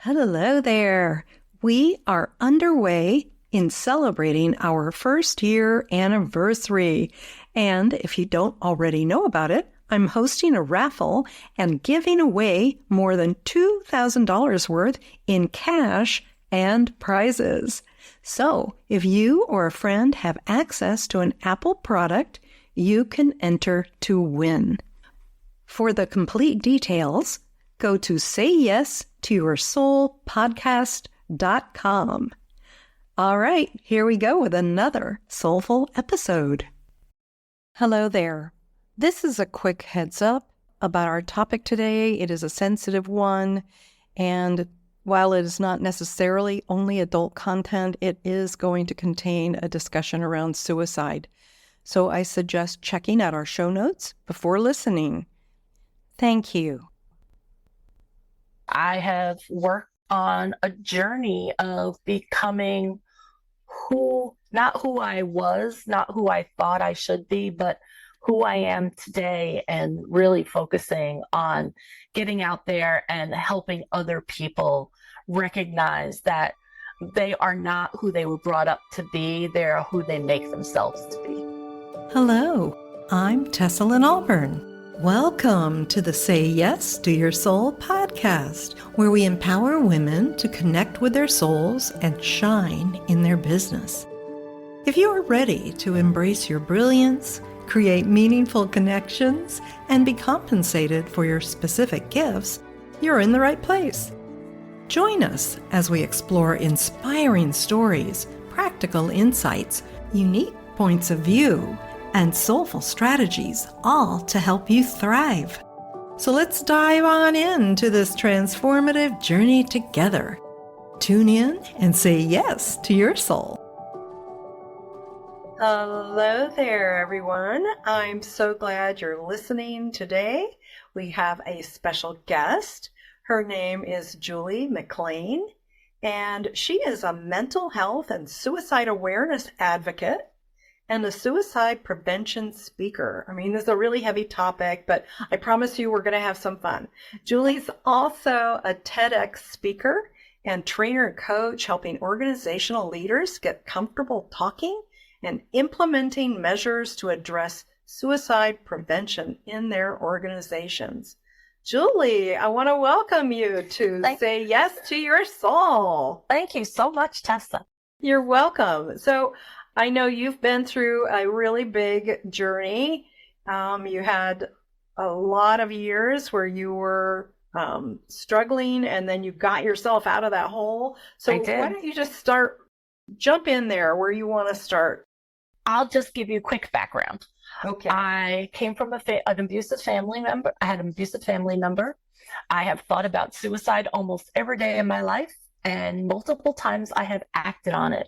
Hello there. We are underway in celebrating our first year anniversary. And if you don't already know about it, I'm hosting a raffle and giving away more than $2,000 worth in cash and prizes. So if you or a friend have access to an Apple product, you can enter to win. For the complete details, go to sayyesToYourSoulPodcast.com. All right, here we go with another soulful episode. Hello there. This is a quick heads up about our topic today. It is a sensitive one, and while it is not necessarily only adult content, it is going to contain a discussion around suicide. So I suggest checking out our show notes before listening. Thank you. I have worked on a journey of becoming not who I was, not who I thought I should be, but who I am today, and really focusing on getting out there and helping other people recognize that they are not who they were brought up to be. They're who they make themselves to be. Hello, I'm Tessa Lynn Alburn. Welcome to the Say Yes to Your Soul podcast, where we empower women to connect with their souls and shine in their business. If you are ready to embrace your brilliance, create meaningful connections, and be compensated for your specific gifts, you're in the right place. Join us as we explore inspiring stories, practical insights, unique points of view, and soulful strategies, all to help you thrive. So let's dive on into this transformative journey together. Tune in and say yes to your soul. Hello there, everyone. I'm so glad you're listening today. We have a special guest. Her name is Julie McClean, and she is a mental health and suicide awareness advocate and a suicide prevention speaker. I mean, this is a really heavy topic, but I promise you we're going to have some fun. Julie's also a TEDx speaker and trainer and coach, helping organizational leaders get comfortable talking and implementing measures to address suicide prevention in their organizations. Julie, I want to welcome you to Say Yes to Your Soul. Thank you so much, Tessa. You're welcome. So I know you've been through a really big journey. You had a lot of years where you were struggling, and then you got yourself out of that hole. So why don't you just jump in there where you want to start? I'll just give you a quick background. Okay. I came from an abusive family member. I had an abusive family member. I have thought about suicide almost every day in my life, and multiple times I have acted on it.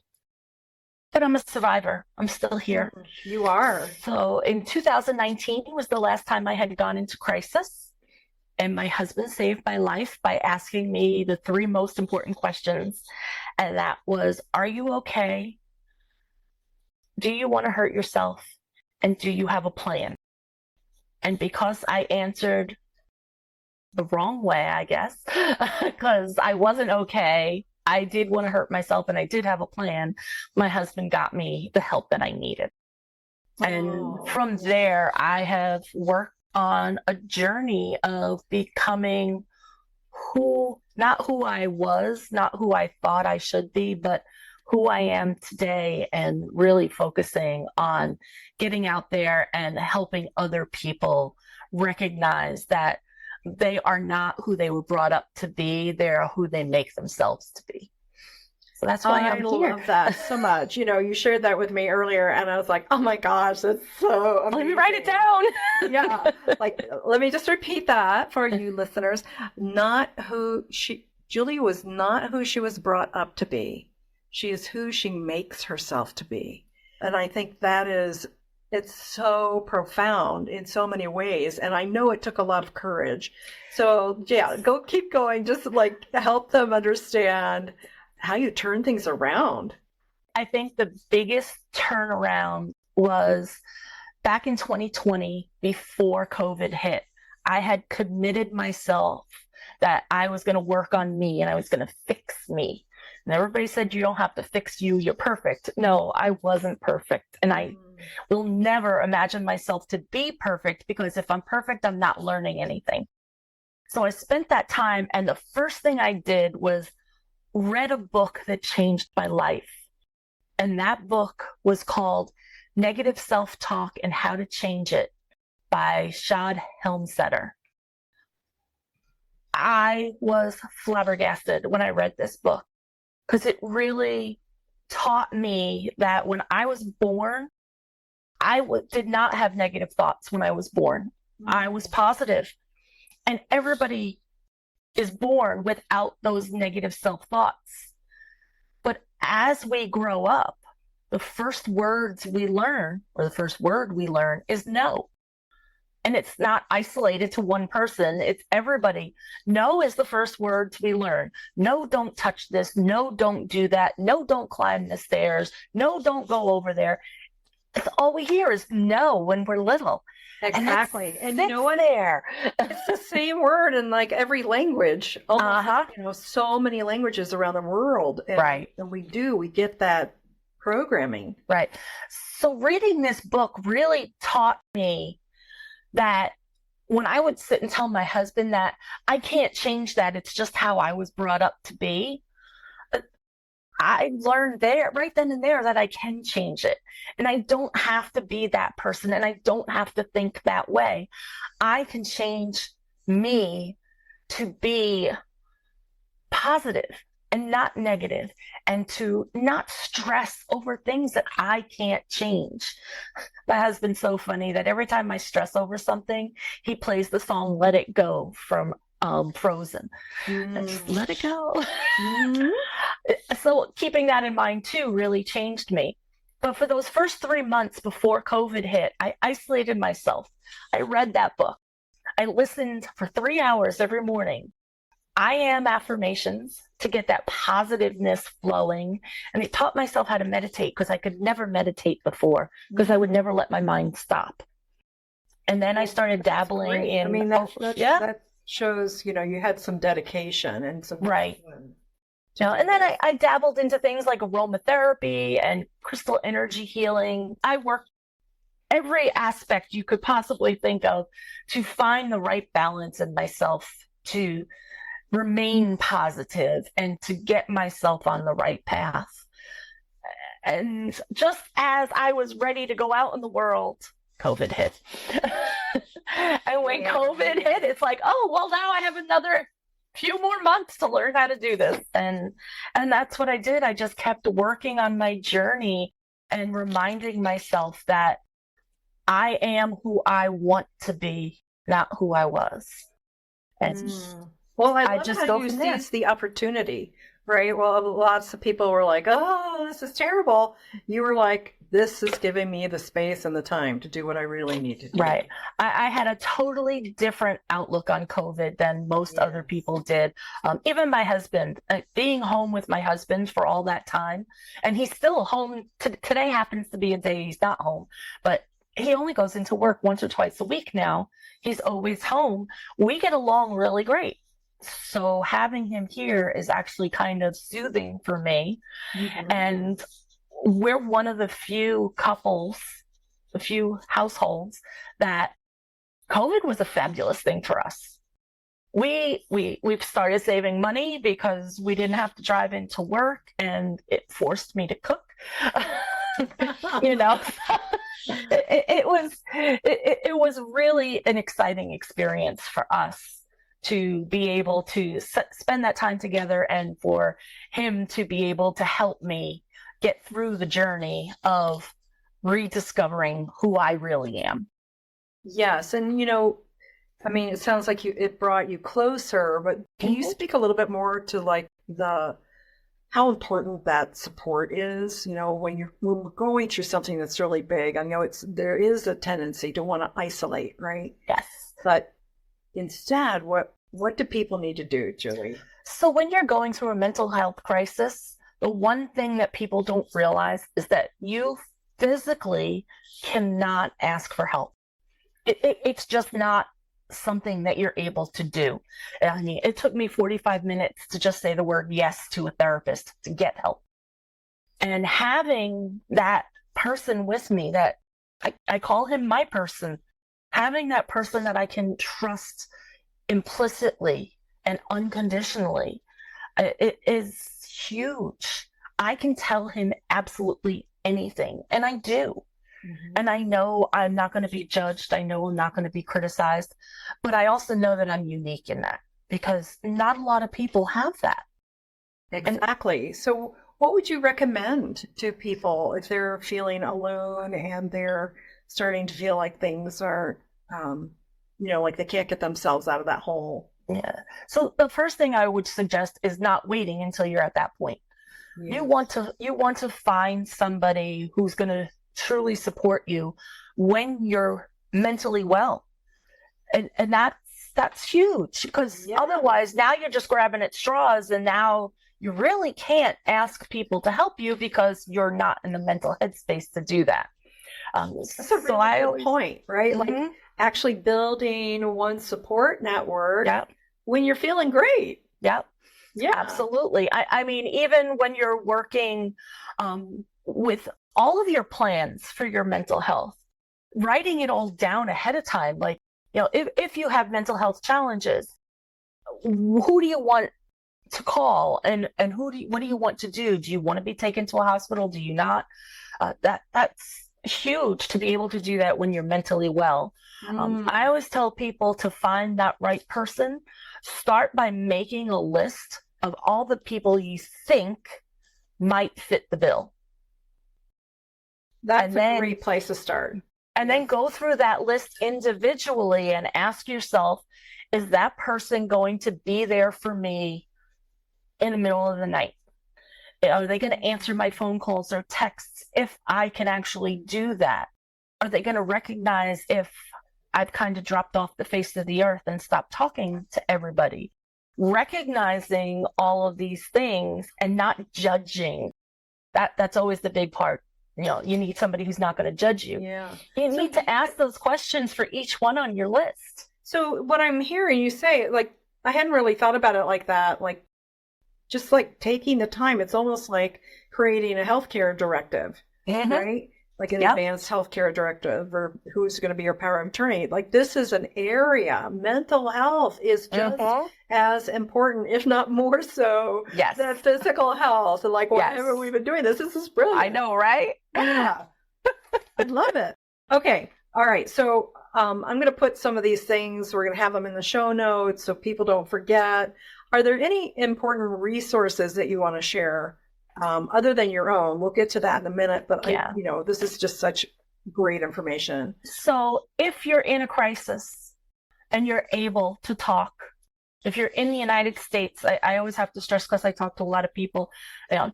But I'm a survivor. I'm still here. You are. So in 2019 was the last time I had gone into crisis, and my husband saved my life by asking me the three most important questions. And that was, are you okay? Do you want to hurt yourself? And do you have a plan? And because I answered the wrong way, I guess, because I wasn't okay, I did want to hurt myself, and I did have a plan, my husband got me the help that I needed. And from there, I have worked on a journey of becoming not who I was, not who I thought I should be, but who I am today, and really focusing on getting out there and helping other people recognize that they are not who they were brought up to be. They're who they make themselves to be. So that's why I'm here. I love that so much. You know, you shared that with me earlier, and I was like, oh my gosh, that's so amazing. Let me write it down. Yeah. Let me just repeat that for you listeners. Julie was not who she was brought up to be. She is who she makes herself to be. And I think it's so profound in so many ways. And I know it took a lot of courage. So yeah, keep going. Just help them understand how you turn things around. I think the biggest turnaround was back in 2020, before COVID hit. I had committed myself that I was going to work on me and I was going to fix me. And everybody said, you don't have to fix you. You're perfect. No, I wasn't perfect. And I will never imagine myself to be perfect, because if I'm perfect, I'm not learning anything. So I spent that time, and the first thing I did was read a book that changed my life. And that book was called Negative Self-Talk and How to Change It by Shad Helmstetter. I was flabbergasted when I read this book, because it really taught me that when I was born, I did not have negative thoughts when I was born. I was positive. And everybody is born without those negative self-thoughts. But as we grow up, the first words we learn, or the first word we learn, is no. And it's not isolated to one person. It's everybody. No is the first words we learn. No, don't touch this. No, don't do that. No, don't climb the stairs. No, don't go over there. It's all we hear is no when we're little. Exactly. And you know what? It's the same word in like every language. Almost, so many languages around the world. And, right. And we get that programming. Right. So reading this book really taught me that when I would sit and tell my husband that I can't change that, it's just how I was brought up to be, I learned there, right then and there, that I can change it. And I don't have to be that person, and I don't have to think that way. I can change me to be positive and not negative, and to not stress over things that I can't change. My husband's so funny that every time I stress over something, he plays the song Let It Go from Frozen. Just let it go. So keeping that in mind too really changed me. But for those first 3 months before COVID hit, I isolated myself. I read that book. I listened for 3 hours every morning. I am affirmations to get that positiveness flowing. And I taught myself how to meditate, because I could never meditate before, because I would never let my mind stop. And then I started dabbling in. I mean, that shows, you had some dedication and some. Right. And then I dabbled into things like aromatherapy and crystal energy healing. I worked every aspect you could possibly think of to find the right balance in myself, to remain positive and to get myself on the right path. And just as I was ready to go out in the world, COVID hit. And when COVID hit, it's like, oh, well, now I have another few more months to learn how to do this. And that's what I did. I just kept working on my journey and reminding myself that I am who I want to be, not who I was. And well, I love how you seized the opportunity, right? Well, lots of people were like, oh, this is terrible. You were like, this is giving me the space and the time to do what I really need to do. Right. I had a totally different outlook on COVID than most other people did. Even my husband, being home with my husband for all that time, and he's still home. Today happens to be a day he's not home, but he only goes into work once or twice a week now. He's always home. We get along really great. So having him here is actually kind of soothing for me. And we're one of the few couples, the few households that COVID was a fabulous thing for us. We've started saving money because we didn't have to drive into work, and it forced me to cook. It was really an exciting experience for us to be able to spend that time together, and for him to be able to help me get through the journey of rediscovering who I really am. Yes. And, I mean, it sounds like it brought you closer, but can you speak a little bit more to like how important that support is, when we're going through something that's really big? I know there is a tendency to want to isolate, right? Yes. But instead, what do people need to do, Julie? So when you're going through a mental health crisis, the one thing that people don't realize is that you physically cannot ask for help. It's just not something that you're able to do. I mean, it took me 45 minutes to just say the word yes to a therapist to get help. And having that person with me, that I call him my person, having that person that I can trust implicitly and unconditionally, it is huge. I can tell him absolutely anything, and I do. And I know I'm not going to be judged. I know I'm not going to be criticized, but I also know that I'm unique in that, because not a lot of people have that. Exactly. So what would you recommend to people if they're feeling alone and they're starting to feel like things are, like they can't get themselves out of that hole? Yeah. So the first thing I would suggest is not waiting until you're at that point. Yeah. You want to find somebody who's going to truly support you when you're mentally well. And that's huge, because otherwise now you're just grabbing at straws, and now you really can't ask people to help you because you're not in the mental headspace to do that. That's a really good point, right? Like actually building one support network when you're feeling great. Yeah, absolutely. I mean, even when you're working with all of your plans for your mental health, writing it all down ahead of time. Like, if you have mental health challenges, who do you want to call, and what do you want to do? Do you want to be taken to a hospital? Do you not? That's huge to be able to do that when you're mentally well. I always tell people to find that right person. Start by making a list of all the people you think might fit the bill. That's a great place to start. And then go through that list individually and ask yourself, is that person going to be there for me in the middle of the night? Are they going to answer my phone calls or texts if I can actually do that? Are they going to recognize if I've kind of dropped off the face of the earth and stopped talking to everybody? Recognizing all of these things and not judging. That's always the big part. You need somebody who's not going to judge you. Yeah. You need to ask those questions for each one on your list. So what I'm hearing you say, like, I hadn't really thought about it like that. Like, just like taking the time, it's almost like creating a healthcare directive, right? Like an advanced healthcare directive, or who's going to be your power of attorney. Like, this is an area. Mental health is just as important, if not more so, than physical health. And like, why haven't we been doing this? This is brilliant. I know, right? Yeah. I love it. Okay. All right. So I'm going to put some of these things, we're going to have them in the show notes so people don't forget. Are there any important resources that you want to share other than your own? We'll get to that in a minute, but this is just such great information. So if you're in a crisis and you're able to talk, if you're in the United States, I always have to stress, because I talk to a lot of people,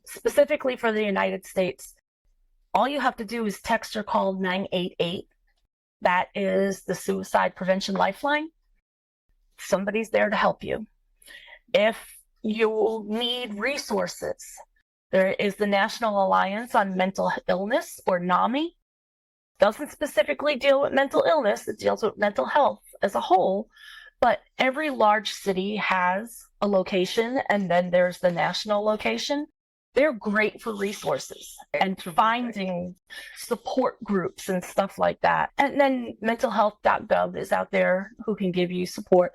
specifically for the United States, all you have to do is text or call 988. That is the Suicide Prevention Lifeline. Somebody's there to help you. If you need resources, there is the National Alliance on Mental Illness, or NAMI. Doesn't specifically deal with mental illness, it deals with mental health as a whole, but every large city has a location, and then there's the national location. They're great for resources and finding support groups and stuff like that. And then mentalhealth.gov is out there who can give you support.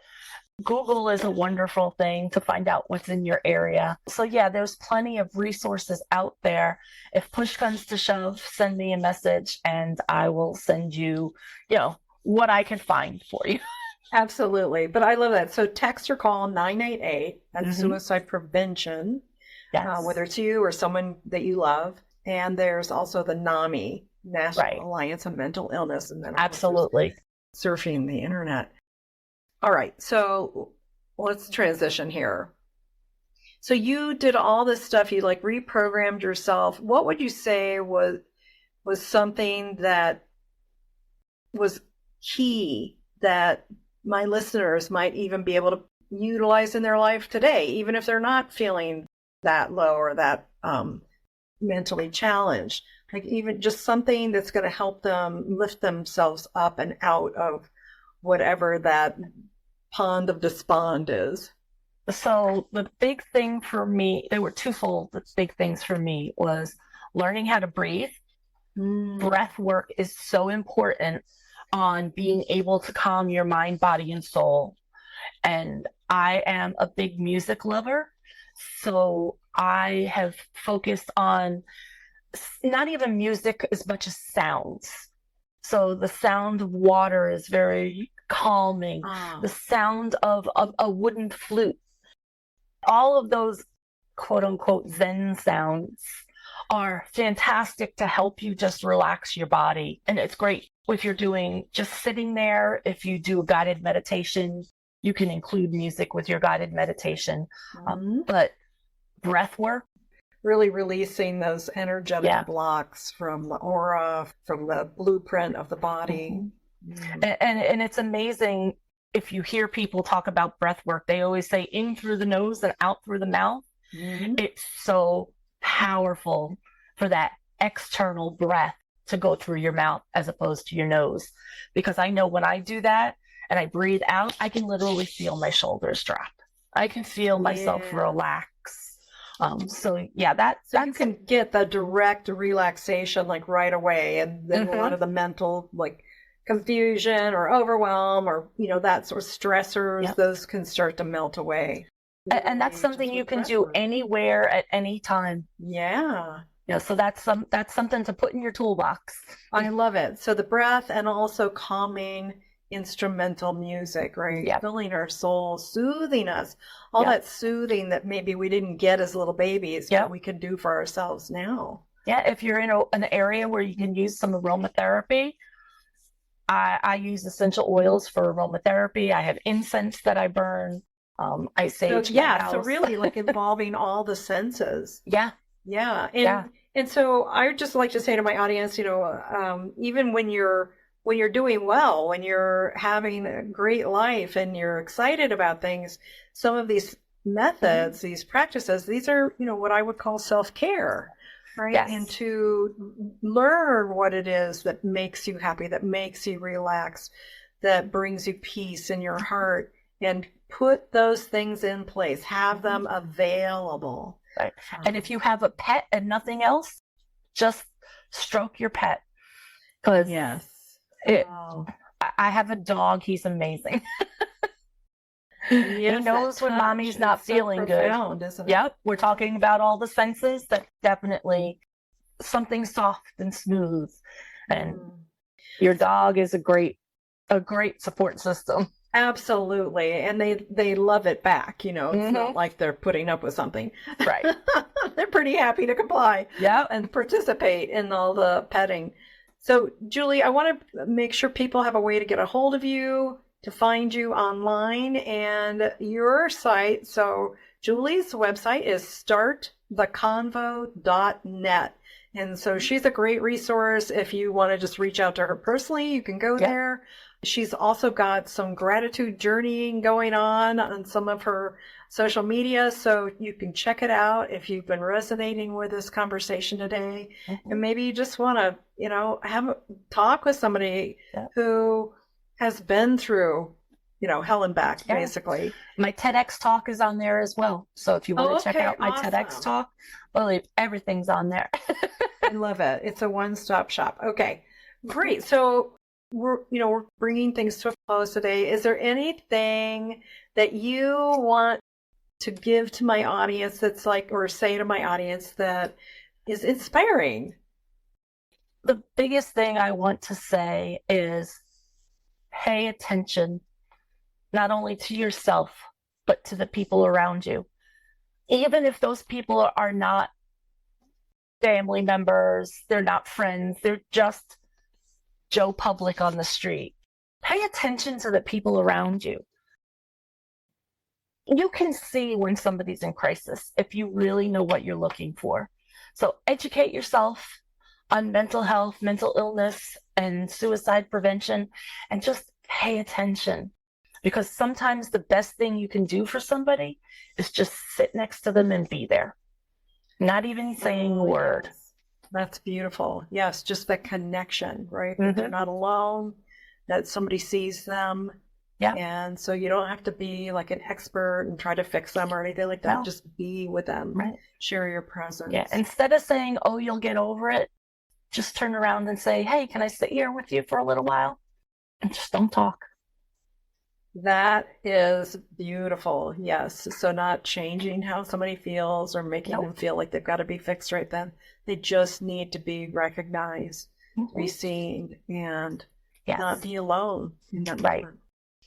Google is a wonderful thing to find out what's in your area. So yeah, there's plenty of resources out there. If push comes to shove, send me a message and I will send you, what I can find for you. Absolutely. But I love that. So text or call 988. That's suicide prevention. Yes. Whether it's you or someone that you love. And there's also the NAMI, National Alliance on Mental Illness. And then absolutely surfing the internet. All right, so let's transition here. So you did all this stuff, you like reprogrammed yourself. What would you say was something that was key that my listeners might even be able to utilize in their life today, even if they're not feeling that low or that mentally challenged? Like even just something that's going to help them lift themselves up and out of whatever that pond of despond is? So the big thing for me, there were twofold. The big things for me was learning how to breathe. Breath work is so important on being able to calm your mind, body, and soul. And I am a big music lover. So I have focused on not even music as much as sounds. So the sound of water is very calming. The sound of a wooden flute, all of those quote unquote Zen sounds are fantastic to help you just relax your body. And it's great if you're doing just sitting there. If you do a guided meditation, you can include music with your guided meditation. But breath work, really releasing those energetic blocks from the aura, from the blueprint of the body. And it's amazing if you hear people talk about breath work, they always say in through the nose and out through the mouth. It's so powerful for that external breath to go through your mouth as opposed to your nose. Because I know when I do that and I breathe out, I can literally feel my shoulders drop. I can feel myself relax. So you can get the direct relaxation like right away, and then a lot of the mental like confusion or overwhelm or that sort of stressors, those can start to melt away. And that's something you can do anywhere at any time. So that's something to put in your toolbox. I love it. So the breath and also calming instrumental music, right? Filling our soul, soothing us, all that soothing that maybe we didn't get as little babies, but we can do for ourselves now. If you're in an area where you can use some aromatherapy, I use essential oils for aromatherapy. I have incense that I burn. I sage my house. So really like involving all the senses. And so I would just like to say to my audience, even when you're doing well, when you're having a great life and you're excited about things, some of these methods, these practices, these are, what I would call self-care, right? And to learn what it is that makes you happy, that makes you relax, that brings you peace in your heart, and put those things in place, have them available. Right. And if you have a pet and nothing else, just stroke your pet. Because I have a dog. He's amazing. He knows when mommy's not feeling good. Isn't it? We're talking about all the senses. That's definitely something soft and smooth. And your dog is a great support system. Absolutely. And they love it back, It's not like they're putting up with something. Right. They're pretty happy to comply and participate in all the petting. So, Julie, I want to make sure people have a way to get a hold of you, to find you online, and your site. So, Julie's website is starttheconvo.net. And so she's a great resource. If you want to just reach out to her personally, you can go there. She's also got some gratitude journeying going on some of her social media, so you can check it out if you've been resonating with this conversation today. And maybe you just want to, have a talk with somebody who has been through, hell and back, basically. My TEDx talk is on there as well. So if you want to check out my TEDx talk, everything's on there. I love it. It's a one-stop shop. Okay, great. So we're bringing things to a close today. Is there anything that you want to give to my audience that's or say to my audience that is inspiring? The biggest thing I want to say is pay attention, not only to yourself, but to the people around you. Even if those people are not family members, they're not friends, they're just Joe Public on the street. Pay attention to the people around you. You can see when somebody's in crisis if you really know what you're looking for. So educate yourself on mental health, mental illness, and suicide prevention, and just pay attention. Because sometimes the best thing you can do for somebody is just sit next to them and be there. Not even saying a word. That's beautiful. Yes, just the connection, right? They're not alone. that somebody sees them. Yeah. And so you don't have to be like an expert and try to fix them or anything like that. No. Just be with them. Right. Share your presence. Yeah. Instead of saying, oh, you'll get over it, just turn around and say, hey, can I sit here with you for a little while? And just don't talk. That is beautiful. Yes. So not changing how somebody feels or making them feel like they've got to be fixed right then. They just need to be recognized, be seen, and not be alone in that moment.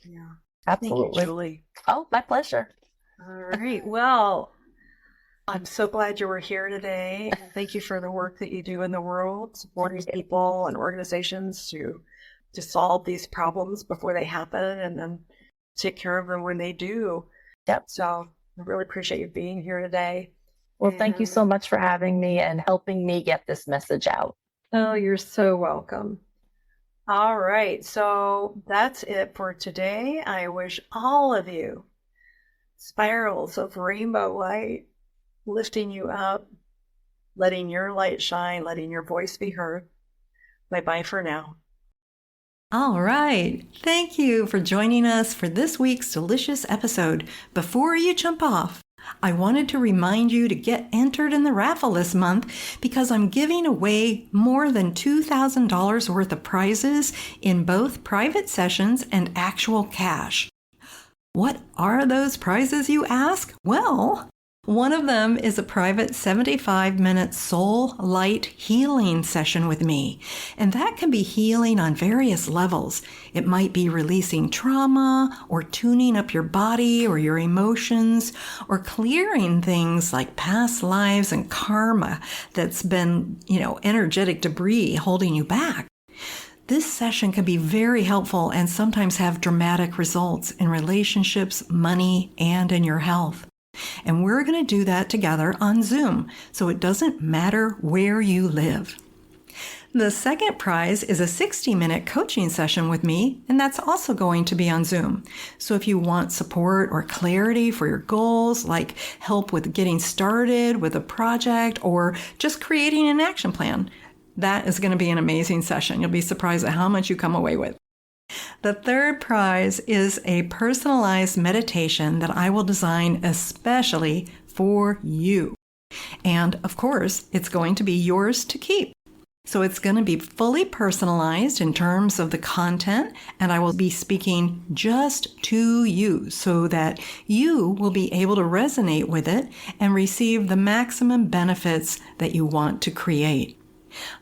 Yeah. Absolutely. Thank you, Julie. Oh, my pleasure. All right. Well, I'm so glad you were here today. Thank you for the work that you do in the world, supporting people and organizations to solve these problems before they happen and then take care of them when they do. Yep. So I really appreciate you being here today. Well, thank you so much for having me and helping me get this message out. Oh, you're so welcome. All right. So that's it for today. I wish all of you spirals of rainbow light lifting you up, letting your light shine, letting your voice be heard. Bye-bye for now. All right. Thank you for joining us for this week's delicious episode. Before you jump off, I wanted to remind you to get entered in the raffle this month because I'm giving away more than $2,000 worth of prizes in both private sessions and actual cash. What are those prizes, you ask? Well, one of them is a private 75-minute soul light healing session with me. And that can be healing on various levels. It might be releasing trauma or tuning up your body or your emotions or clearing things like past lives and karma that's been, energetic debris holding you back. This session can be very helpful and sometimes have dramatic results in relationships, money, and in your health. And we're going to do that together on Zoom, so it doesn't matter where you live. The second prize is a 60-minute coaching session with me, and that's also going to be on Zoom. So if you want support or clarity for your goals, like help with getting started with a project or just creating an action plan, that is going to be an amazing session. You'll be surprised at how much you come away with. The third prize is a personalized meditation that I will design especially for you. And of course, it's going to be yours to keep. So it's going to be fully personalized in terms of the content, and I will be speaking just to you so that you will be able to resonate with it and receive the maximum benefits that you want to create.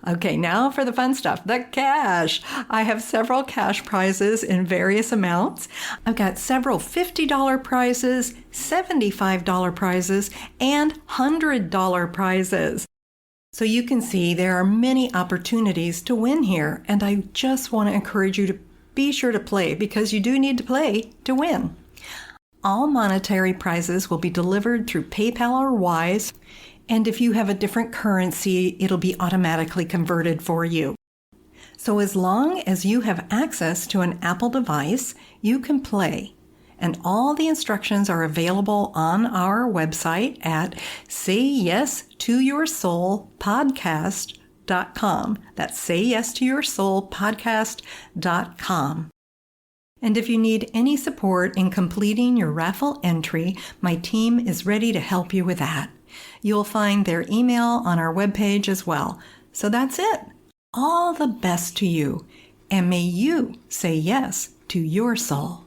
Okay, now for the fun stuff, the cash. I have several cash prizes in various amounts. I've got several $50 prizes, $75 prizes, and $100 prizes. So you can see there are many opportunities to win here, and I just want to encourage you to be sure to play because you do need to play to win. All monetary prizes will be delivered through PayPal or Wise. And if you have a different currency, it'll be automatically converted for you. So as long as you have access to an Apple device, you can play. And all the instructions are available on our website at sayyes2yoursoulpodcast.com. That's sayyes2yoursoulpodcast.com. And if you need any support in completing your raffle entry, my team is ready to help you with that. You'll find their email on our webpage as well. So that's it. All the best to you, and may you say yes to your soul.